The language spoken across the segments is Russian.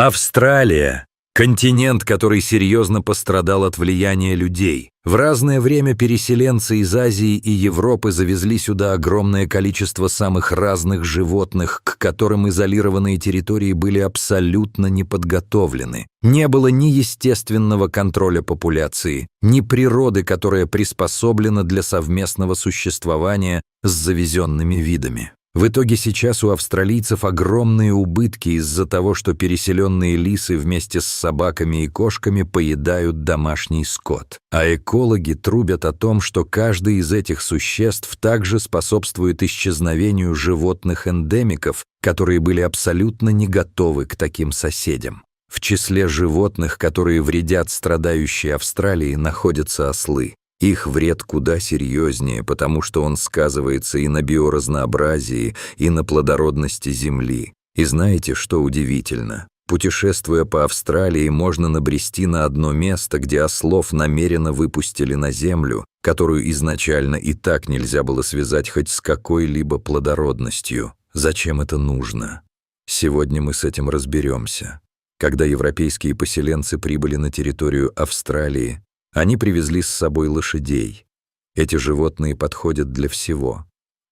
Австралия – континент, который серьезно пострадал от влияния людей. В разное время переселенцы из Азии и Европы завезли сюда огромное количество самых разных животных, к которым изолированные территории были абсолютно не подготовлены. Не было ни естественного контроля популяции, ни природы, которая приспособлена для совместного существования с завезенными видами. В итоге сейчас у австралийцев огромные убытки из-за того, что переселенные лисы вместе с собаками и кошками поедают домашний скот. А экологи трубят о том, что каждый из этих существ также способствует исчезновению животных-эндемиков, которые были абсолютно не готовы к таким соседям. В числе животных, которые вредят страдающей Австралии, находятся ослы. Их вред куда серьезнее, потому что он сказывается и на биоразнообразии, и на плодородности земли. И знаете, что удивительно? Путешествуя по Австралии, можно набрести на одно место, где ослов намеренно выпустили на землю, которую изначально и так нельзя было связать хоть с какой-либо плодородностью. Зачем это нужно? Сегодня мы с этим разберемся. Когда европейские поселенцы прибыли на территорию Австралии, они привезли с собой лошадей. Эти животные подходят для всего.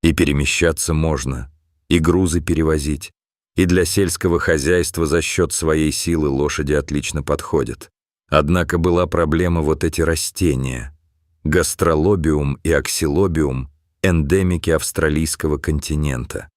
И перемещаться можно, и грузы перевозить, и для сельского хозяйства за счет своей силы лошади отлично подходят. Однако была проблема вот эти растения. Гастролобиум и аксилобиум – эндемики австралийского континента.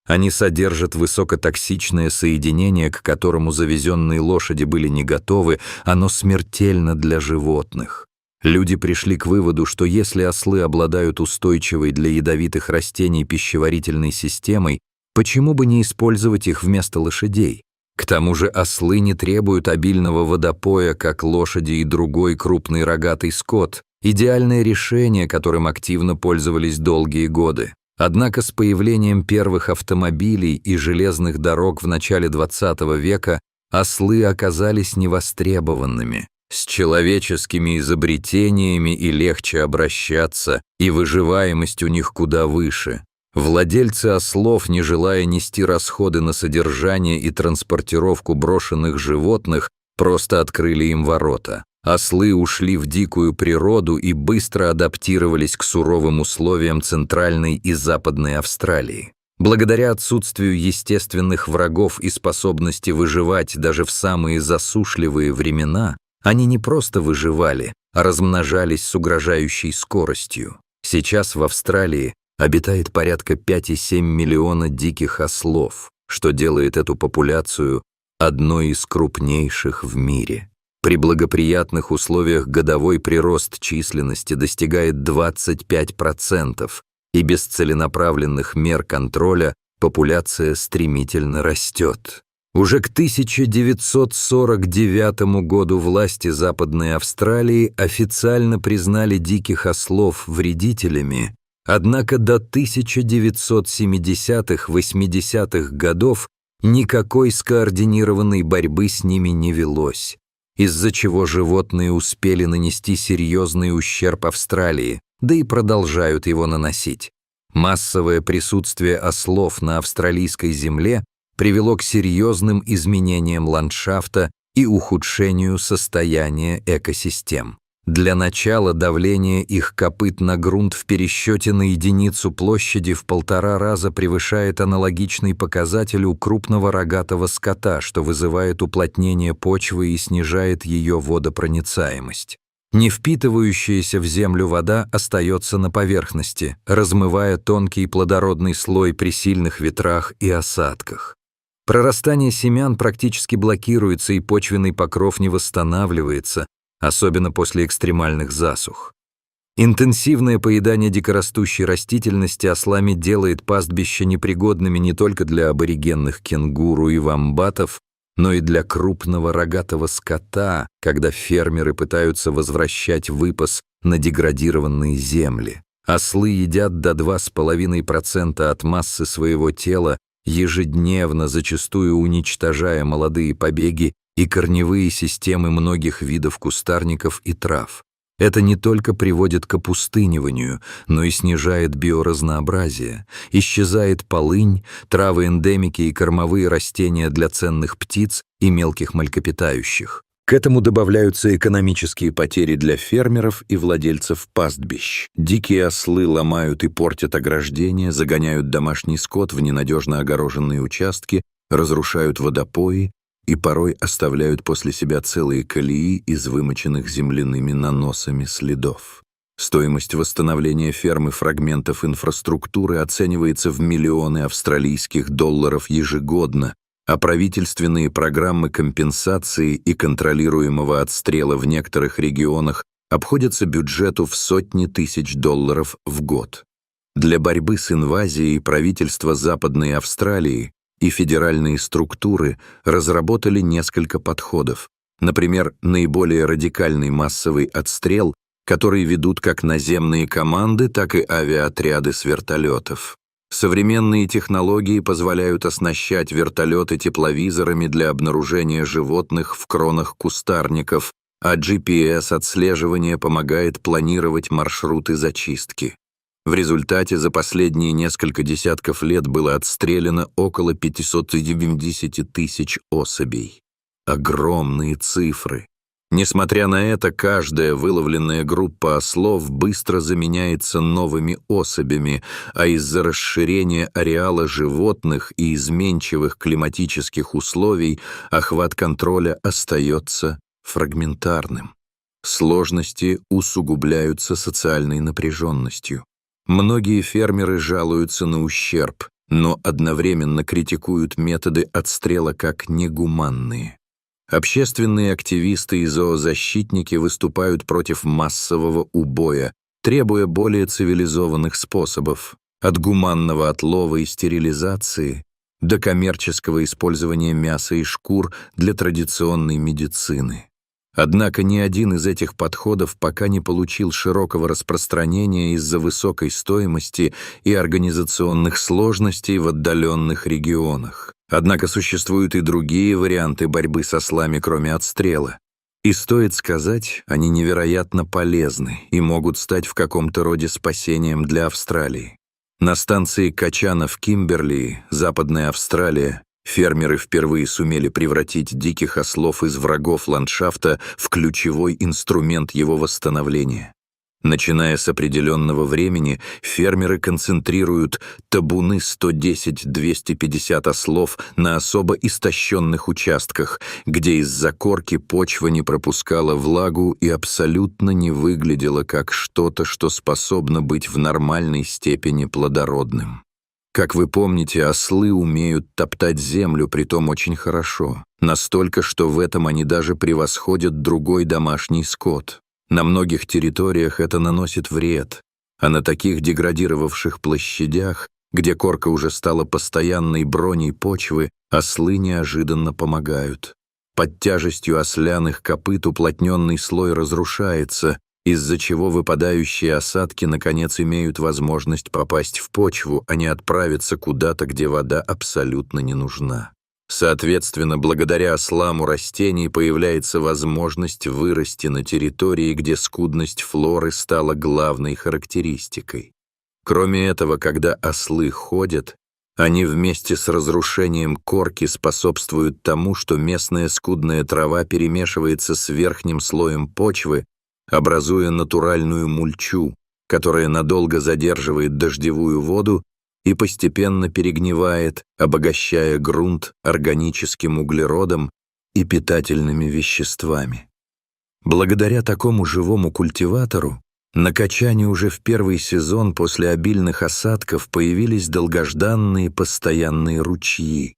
Они содержат высокотоксичное соединение, к которому завезенные лошади были не готовы, оно смертельно для животных. Люди пришли к выводу, что если ослы обладают устойчивой для ядовитых растений пищеварительной системой, почему бы не использовать их вместо лошадей? К тому же ослы не требуют обильного водопоя, как лошади и другой крупный рогатый скот, идеальное решение, которым активно пользовались долгие годы. Однако с появлением первых автомобилей и железных дорог в начале XX века ослы оказались невостребованными. С человеческими изобретениями и легче обращаться, и выживаемость у них куда выше. Владельцы ослов, не желая нести расходы на содержание и транспортировку брошенных животных, просто открыли им ворота. Ослы ушли в дикую природу и быстро адаптировались к суровым условиям Центральной и Западной Австралии. Благодаря отсутствию естественных врагов и способности выживать даже в самые засушливые времена, они не просто выживали, а размножались с угрожающей скоростью. Сейчас в Австралии обитает порядка 5,7 миллиона диких ослов, что делает эту популяцию одной из крупнейших в мире. При благоприятных условиях годовой прирост численности достигает 25%, и без целенаправленных мер контроля популяция стремительно растет. Уже к 1949 году власти Западной Австралии официально признали диких ослов вредителями, однако до 1970-80-х годов никакой скоординированной борьбы с ними не велось, из-за чего животные успели нанести серьезный ущерб Австралии, да и продолжают его наносить. Массовое присутствие ослов на австралийской земле привело к серьезным изменениям ландшафта и ухудшению состояния экосистем. Для начала давление их копыт на грунт в пересчете на единицу площади в 1,5 раза превышает аналогичный показатель у крупного рогатого скота, что вызывает уплотнение почвы и снижает ее водопроницаемость. Не впитывающаяся в землю вода остается на поверхности, размывая тонкий плодородный слой при сильных ветрах и осадках. Прорастание семян практически блокируется, и почвенный покров не восстанавливается, особенно после экстремальных засух. Интенсивное поедание дикорастущей растительности ослами делает пастбища непригодными не только для аборигенных кенгуру и вомбатов, но и для крупного рогатого скота, когда фермеры пытаются возвращать выпас на деградированные земли. Ослы едят до 2,5% от массы своего тела ежедневно, зачастую уничтожая молодые побеги и корневые системы многих видов кустарников и трав. Это не только приводит к опустыниванию, но и снижает биоразнообразие. Исчезает полынь, травы-эндемики и кормовые растения для ценных птиц и мелких млекопитающих. К этому добавляются экономические потери для фермеров и владельцев пастбищ. Дикие ослы ломают и портят ограждения, загоняют домашний скот в ненадежно огороженные участки, разрушают водопои и порой оставляют после себя целые колеи из вымоченных земляными наносами следов. Стоимость восстановления фермы фрагментов инфраструктуры оценивается в миллионы австралийских долларов ежегодно, а правительственные программы компенсации и контролируемого отстрела в некоторых регионах обходятся бюджету в сотни тысяч долларов в год. Для борьбы с инвазией правительство Западной Австралии и федеральные структуры разработали несколько подходов. Например, наиболее радикальный массовый отстрел, который ведут как наземные команды, так и авиаотряды с вертолетов. Современные технологии позволяют оснащать вертолеты тепловизорами для обнаружения животных в кронах кустарников, а GPS-отслеживание помогает планировать маршруты зачистки. В результате за последние несколько десятков лет было отстреляно около 570 тысяч особей. Огромные цифры. Несмотря на это, каждая выловленная группа ослов быстро заменяется новыми особями, а из-за расширения ареала животных и изменчивых климатических условий охват контроля остается фрагментарным. Сложности усугубляются социальной напряженностью. Многие фермеры жалуются на ущерб, но одновременно критикуют методы отстрела как негуманные. Общественные активисты и зоозащитники выступают против массового убоя, требуя более цивилизованных способов, от гуманного отлова и стерилизации до коммерческого использования мяса и шкур для традиционной медицины. Однако ни один из этих подходов пока не получил широкого распространения из-за высокой стоимости и организационных сложностей в отдаленных регионах. Однако существуют и другие варианты борьбы с ослами, кроме отстрела. И стоит сказать, они невероятно полезны и могут стать в каком-то роде спасением для Австралии. На станции Качана в Кимберли, Западная Австралия, фермеры впервые сумели превратить диких ослов из врагов ландшафта в ключевой инструмент его восстановления. Начиная с определенного времени, фермеры концентрируют табуны 110-250 ослов на особо истощенных участках, где из-за корки почва не пропускала влагу и абсолютно не выглядела как что-то, что способно быть в нормальной степени плодородным. Как вы помните, ослы умеют топтать землю, притом очень хорошо. Настолько, что в этом они даже превосходят другой домашний скот. На многих территориях это наносит вред, а на таких деградировавших площадях, где корка уже стала постоянной броней почвы, ослы неожиданно помогают. Под тяжестью осляных копыт уплотненный слой разрушается, из-за чего выпадающие осадки наконец имеют возможность попасть в почву, а не отправиться куда-то, где вода абсолютно не нужна. Соответственно, благодаря ослам у растений появляется возможность вырасти на территории, где скудность флоры стала главной характеристикой. Кроме этого, когда ослы ходят, они вместе с разрушением корки способствуют тому, что местная скудная трава перемешивается с верхним слоем почвы, образуя натуральную мульчу, которая надолго задерживает дождевую воду и постепенно перегнивает, обогащая грунт органическим углеродом и питательными веществами. Благодаря такому живому культиватору на Качане уже в первый сезон после обильных осадков появились долгожданные постоянные ручьи.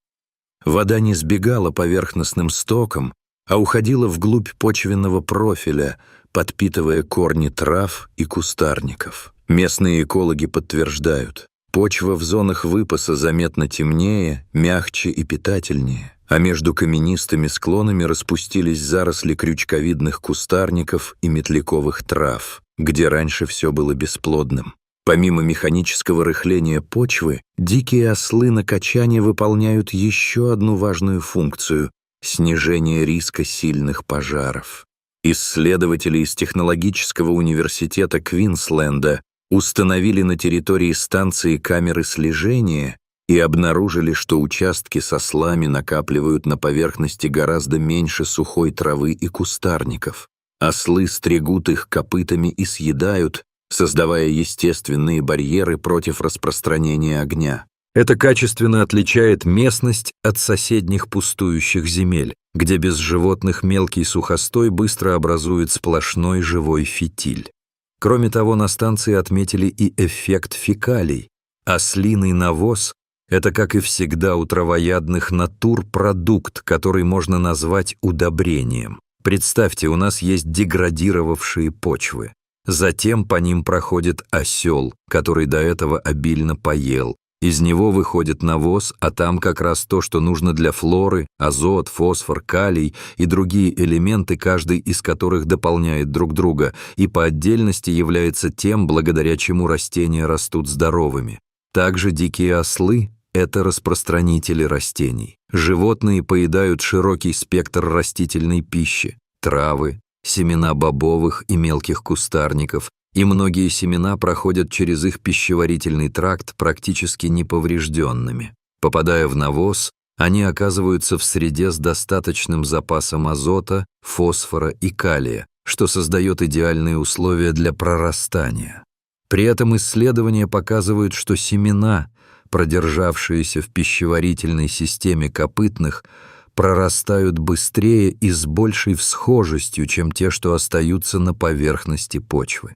Вода не сбегала поверхностным стоком, а уходила вглубь почвенного профиля, подпитывая корни трав и кустарников. Местные экологи подтверждают, почва в зонах выпаса заметно темнее, мягче и питательнее, а между каменистыми склонами распустились заросли крючковидных кустарников и метляковых трав, где раньше все было бесплодным. Помимо механического рыхления почвы, дикие ослы на Качане выполняют еще одну важную функцию — снижение риска сильных пожаров. Исследователи из Технологического университета Квинсленда установили на территории станции камеры слежения и обнаружили, что участки с ослами накапливают на поверхности гораздо меньше сухой травы и кустарников. Ослы стригут их копытами и съедают, создавая естественные барьеры против распространения огня. Это качественно отличает местность от соседних пустующих земель, где без животных мелкий сухостой быстро образует сплошной живой фитиль. Кроме того, на станции отметили и эффект фекалий. Ослиный навоз — это, как и всегда у травоядных натур, продукт, который можно назвать удобрением. Представьте, у нас есть деградировавшие почвы. Затем по ним проходит осел, который до этого обильно поел. Из него выходит навоз, а там как раз то, что нужно для флоры: азот, фосфор, калий и другие элементы, каждый из которых дополняет друг друга и по отдельности является тем, благодаря чему растения растут здоровыми. Также дикие ослы — это распространители растений. Животные поедают широкий спектр растительной пищи: травы, семена бобовых и мелких кустарников, и многие семена проходят через их пищеварительный тракт практически неповрежденными. Попадая в навоз, они оказываются в среде с достаточным запасом азота, фосфора и калия, что создает идеальные условия для прорастания. При этом исследования показывают, что семена, продержавшиеся в пищеварительной системе копытных, прорастают быстрее и с большей всхожестью, чем те, что остаются на поверхности почвы.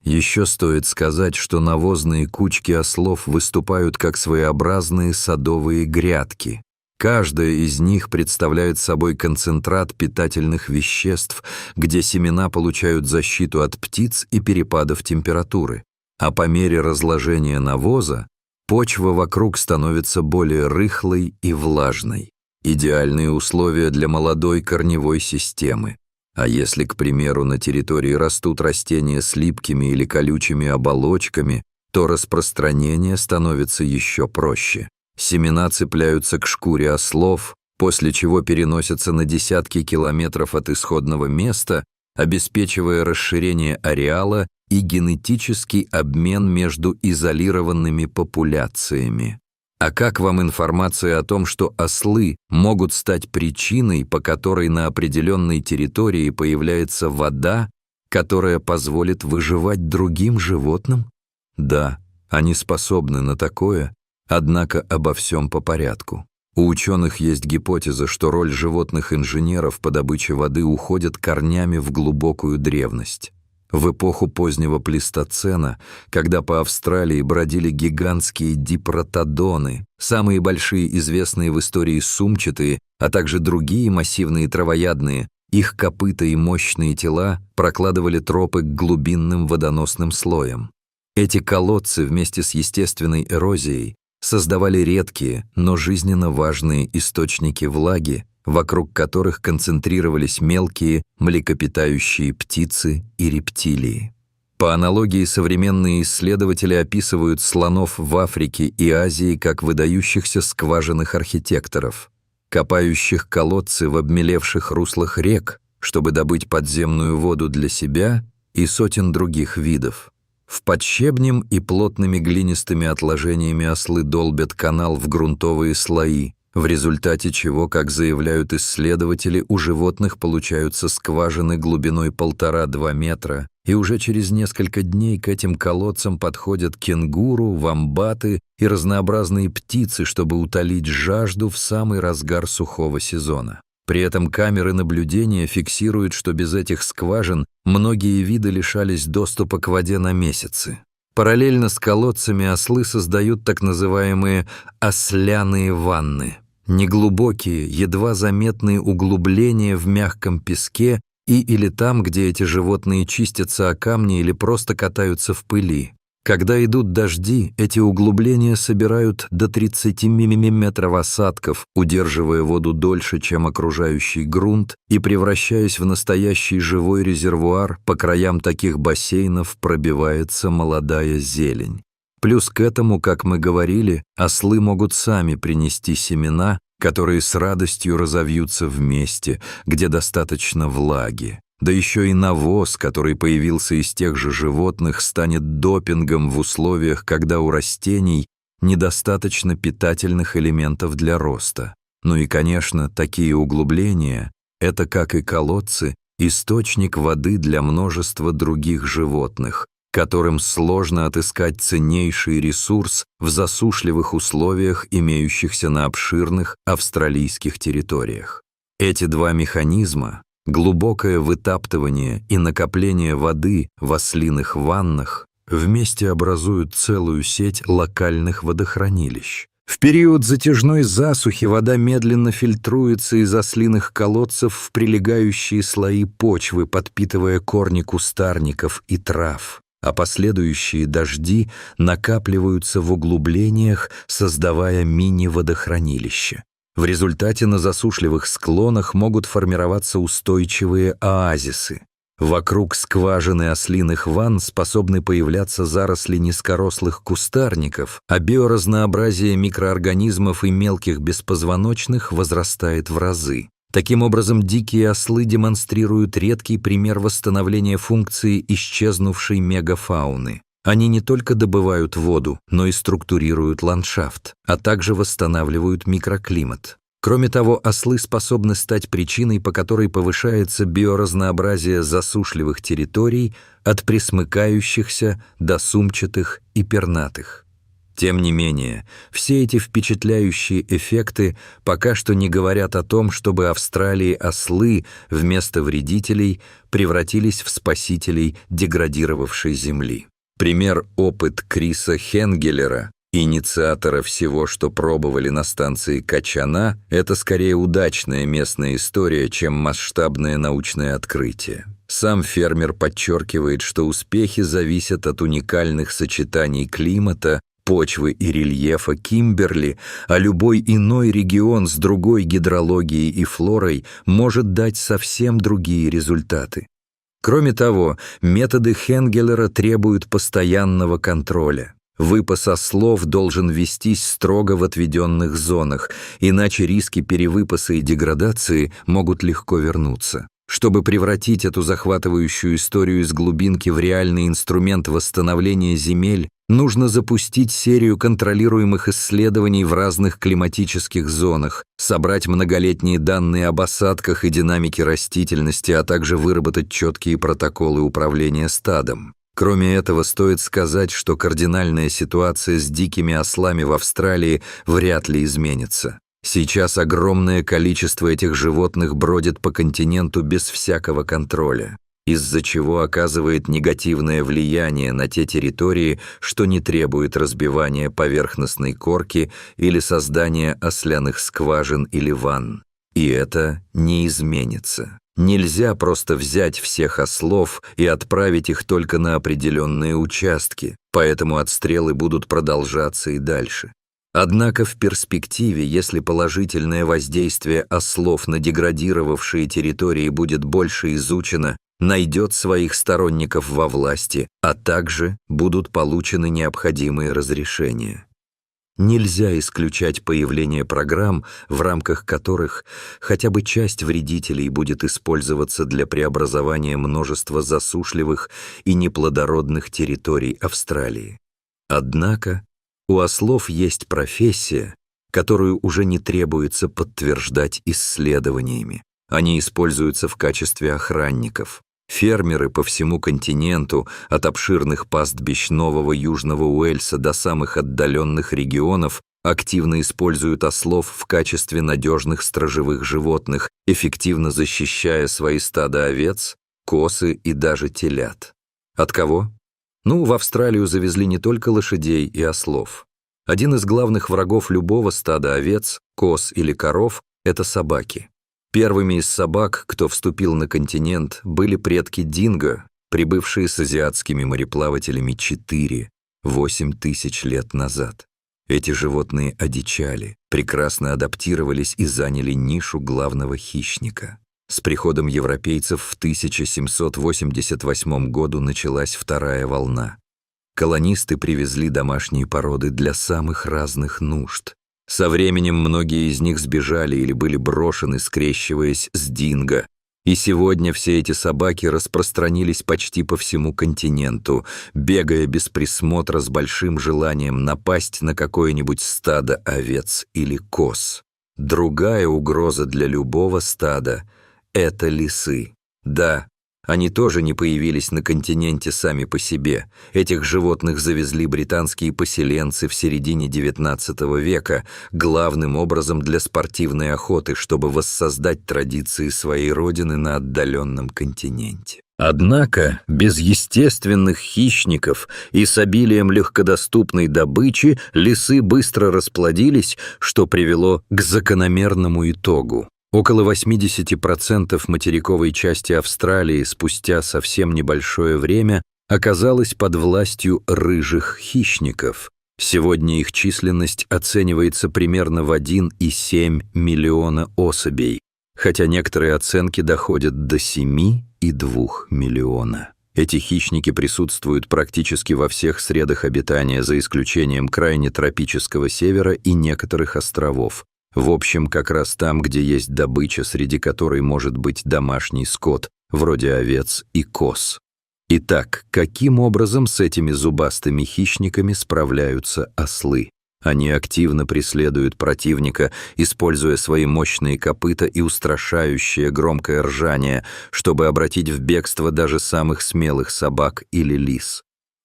Еще стоит сказать, что навозные кучки ослов выступают как своеобразные садовые грядки. Каждая из них представляет собой концентрат питательных веществ, где семена получают защиту от птиц и перепадов температуры. А по мере разложения навоза почва вокруг становится более рыхлой и влажной. Идеальные условия для молодой корневой системы. А если, к примеру, на территории растут растения с липкими или колючими оболочками, то распространение становится еще проще. Семена цепляются к шкуре ослов, после чего переносятся на десятки километров от исходного места, обеспечивая расширение ареала и генетический обмен между изолированными популяциями. А как вам информация о том, что ослы могут стать причиной, по которой на определенной территории появляется вода, которая позволит выживать другим животным? Да, они способны на такое, однако обо всем по порядку. У ученых есть гипотеза, что роль животных-инженеров по добыче воды уходит корнями в глубокую древность. В эпоху позднего плейстоцена, когда по Австралии бродили гигантские дипротодоны, самые большие известные в истории сумчатые, а также другие массивные травоядные, их копыта и мощные тела прокладывали тропы к глубинным водоносным слоям. Эти колодцы вместе с естественной эрозией создавали редкие, но жизненно важные источники влаги, вокруг которых концентрировались мелкие млекопитающие птицы и рептилии. По аналогии, современные исследователи описывают слонов в Африке и Азии как выдающихся скважинных архитекторов, копающих колодцы в обмелевших руслах рек, чтобы добыть подземную воду для себя и сотен других видов. В подщебнем и плотными глинистыми отложениями ослы долбят канал в грунтовые слои, в результате чего, как заявляют исследователи, у животных получаются скважины глубиной 1,5–2 метра, и уже через несколько дней к этим колодцам подходят кенгуру, вомбаты и разнообразные птицы, чтобы утолить жажду в самый разгар сухого сезона. При этом камеры наблюдения фиксируют, что без этих скважин многие виды лишались доступа к воде на месяцы. Параллельно с колодцами ослы создают так называемые «осляные ванны» — неглубокие, едва заметные углубления в мягком песке или там, где эти животные чистятся о камни или просто катаются в пыли. Когда идут дожди, эти углубления собирают до 30 мм осадков, удерживая воду дольше, чем окружающий грунт, и превращаясь в настоящий живой резервуар, по краям таких бассейнов пробивается молодая зелень. Плюс к этому, как мы говорили, ослы могут сами принести семена, которые с радостью разовьются в месте, где достаточно влаги. Да еще и навоз, который появился из тех же животных, станет допингом в условиях, когда у растений недостаточно питательных элементов для роста. Ну и, конечно, такие углубления – это, как и колодцы, источник воды для множества других животных, которым сложно отыскать ценнейший ресурс в засушливых условиях, имеющихся на обширных австралийских территориях. Эти два механизма – глубокое вытаптывание и накопление воды в ослиных ваннах – вместе образуют целую сеть локальных водохранилищ. В период затяжной засухи вода медленно фильтруется из ослиных колодцев в прилегающие слои почвы, подпитывая корни кустарников и трав, а последующие дожди накапливаются в углублениях, создавая мини-водохранилища. В результате на засушливых склонах могут формироваться устойчивые оазисы. Вокруг скважины ослиных ванн способны появляться заросли низкорослых кустарников, а биоразнообразие микроорганизмов и мелких беспозвоночных возрастает в разы. Таким образом, дикие ослы демонстрируют редкий пример восстановления функции исчезнувшей мегафауны. Они не только добывают воду, но и структурируют ландшафт, а также восстанавливают микроклимат. Кроме того, ослы способны стать причиной, по которой повышается биоразнообразие засушливых территорий от пресмыкающихся до сумчатых и пернатых. Тем не менее, все эти впечатляющие эффекты пока что не говорят о том, чтобы Австралии ослы вместо вредителей превратились в спасителей деградировавшей Земли. Опыт Криса Хенгелера, инициатора всего, что пробовали на станции Качана, это скорее удачная местная история, чем масштабное научное открытие. Сам фермер подчеркивает, что успехи зависят от уникальных сочетаний климата, почвы и рельефа Кимберли, а любой иной регион с другой гидрологией и флорой может дать совсем другие результаты. Кроме того, методы Хенгелера требуют постоянного контроля. Выпас ослов должен вестись строго в отведенных зонах, иначе риски перевыпаса и деградации могут легко вернуться. Чтобы превратить эту захватывающую историю из глубинки в реальный инструмент восстановления земель, нужно запустить серию контролируемых исследований в разных климатических зонах, собрать многолетние данные об осадках и динамике растительности, а также выработать четкие протоколы управления стадом. Кроме этого, стоит сказать, что кардинальная ситуация с дикими ослами в Австралии вряд ли изменится. Сейчас огромное количество этих животных бродит по континенту без всякого контроля, из-за чего оказывает негативное влияние на те территории, что не требует разбивания поверхностной корки или создания осляных скважин или ванн. И это не изменится. Нельзя просто взять всех ослов и отправить их только на определенные участки, поэтому отстрелы будут продолжаться и дальше. Однако в перспективе, если положительное воздействие ослов на деградировавшие территории будет больше изучено, найдет своих сторонников во власти, а также будут получены необходимые разрешения. Нельзя исключать появление программ, в рамках которых хотя бы часть вредителей будет использоваться для преобразования множества засушливых и неплодородных территорий Австралии. Однако у ослов есть профессия, которую уже не требуется подтверждать исследованиями. Они используются в качестве охранников. Фермеры по всему континенту, от обширных пастбищ Нового Южного Уэльса до самых отдаленных регионов, активно используют ослов в качестве надежных сторожевых животных, эффективно защищая свои стада овец, косы и даже телят. От кого? В Австралию завезли не только лошадей и ослов. Один из главных врагов любого стада овец, коз или коров – это собаки. Первыми из собак, кто вступил на континент, были предки динго, прибывшие с азиатскими мореплавателями 4-8 тысяч лет назад. Эти животные одичали, прекрасно адаптировались и заняли нишу главного хищника. С приходом европейцев в 1788 году началась вторая волна. Колонисты привезли домашние породы для самых разных нужд. Со временем многие из них сбежали или были брошены, скрещиваясь с динго. И сегодня все эти собаки распространились почти по всему континенту, бегая без присмотра с большим желанием напасть на какое-нибудь стадо овец или коз. Другая угроза для любого стада — это лисы. Да, они тоже не появились на континенте сами по себе. Этих животных завезли британские поселенцы в середине XIX века, главным образом для спортивной охоты, чтобы воссоздать традиции своей родины на отдаленном континенте. Однако без естественных хищников и с обилием легкодоступной добычи лисы быстро расплодились, что привело к закономерному итогу. Около 80% материковой части Австралии спустя совсем небольшое время оказалась под властью рыжих хищников. Сегодня их численность оценивается примерно в 1,7 миллиона особей, хотя некоторые оценки доходят до 7,2 миллиона. Эти хищники присутствуют практически во всех средах обитания, за исключением крайне тропического севера и некоторых островов. В общем, как раз там, где есть добыча, среди которой может быть домашний скот, вроде овец и коз. Итак, каким образом с этими зубастыми хищниками справляются ослы? Они активно преследуют противника, используя свои мощные копыта и устрашающее громкое ржание, чтобы обратить в бегство даже самых смелых собак или лис.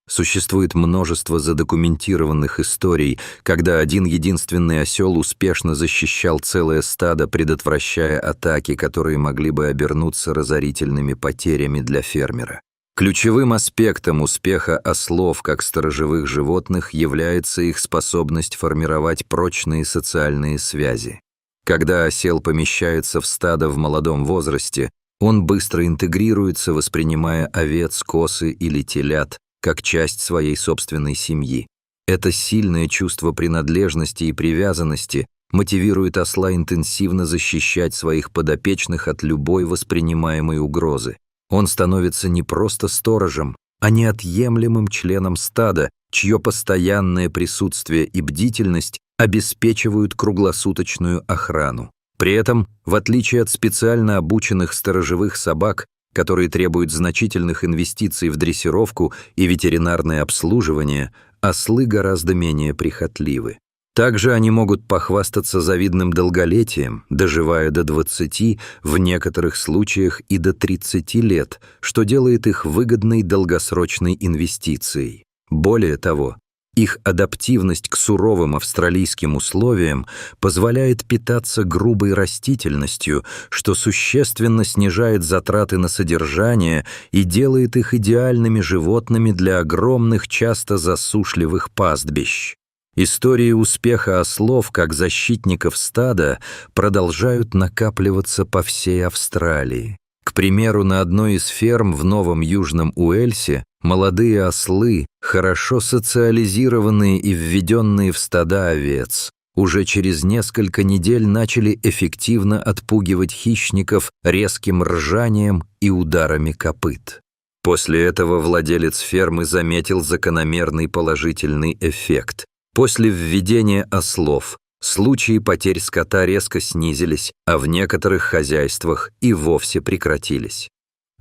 Существует множество задокументированных историй, когда один единственный осел успешно защищал целое стадо, предотвращая атаки, которые могли бы обернуться разорительными потерями для фермера. Ключевым аспектом успеха ослов как сторожевых животных является их способность формировать прочные социальные связи. Когда осел помещается в стадо в молодом возрасте, он быстро интегрируется, воспринимая овец, косы или телят как часть своей собственной семьи. Это сильное чувство принадлежности и привязанности мотивирует осла интенсивно защищать своих подопечных от любой воспринимаемой угрозы. Он становится не просто сторожем, а неотъемлемым членом стада, чье постоянное присутствие и бдительность обеспечивают круглосуточную охрану. При этом, в отличие от специально обученных сторожевых собак, которые требуют значительных инвестиций в дрессировку и ветеринарное обслуживание, ослы гораздо менее прихотливы. Также они могут похвастаться завидным долголетием, доживая до 20, в некоторых случаях и до 30 лет, что делает их выгодной долгосрочной инвестицией. Более того, их адаптивность к суровым австралийским условиям позволяет питаться грубой растительностью, что существенно снижает затраты на содержание и делает их идеальными животными для огромных, часто засушливых пастбищ. Истории успеха ослов как защитников стада продолжают накапливаться по всей Австралии. К примеру, на одной из ферм в Новом Южном Уэльсе молодые ослы, хорошо социализированные и введенные в стада овец, уже через несколько недель начали эффективно отпугивать хищников резким ржанием и ударами копыт. После этого владелец фермы заметил закономерный положительный эффект. После введения ослов случаи потерь скота резко снизились, а в некоторых хозяйствах и вовсе прекратились.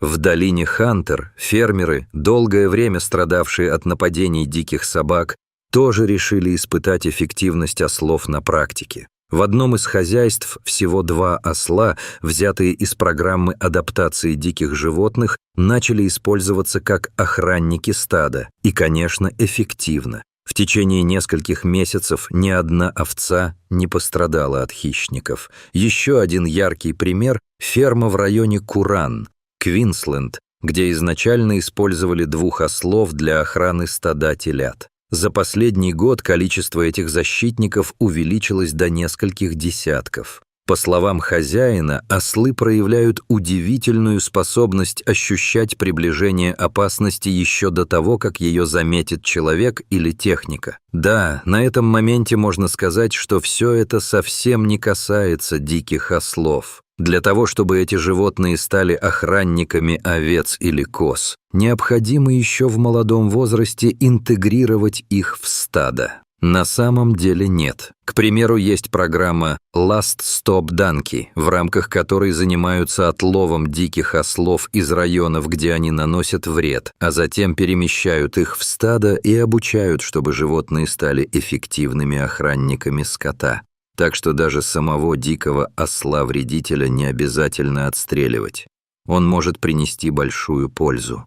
В долине Хантер фермеры, долгое время страдавшие от нападений диких собак, тоже решили испытать эффективность ослов на практике. В одном из хозяйств всего 2 осла, взятые из программы адаптации диких животных, начали использоваться как охранники стада, и, конечно, эффективно. В течение нескольких месяцев ни одна овца не пострадала от хищников. Еще один яркий пример – ферма в районе Куран, Квинсленд, где изначально использовали 2 ослов для охраны стада телят. За последний год количество этих защитников увеличилось до нескольких десятков. По словам хозяина, ослы проявляют удивительную способность ощущать приближение опасности еще до того, как ее заметит человек или техника. Да, на этом моменте можно сказать, что все это совсем не касается диких ослов. Для того, чтобы эти животные стали охранниками овец или коз, необходимо еще в молодом возрасте интегрировать их в стадо. На самом деле нет. К примеру, есть программа Last Stop Donkey, в рамках которой занимаются отловом диких ослов из районов, где они наносят вред, а затем перемещают их в стадо и обучают, чтобы животные стали эффективными охранниками скота. Так что даже самого дикого осла-вредителя не обязательно отстреливать. Он может принести большую пользу.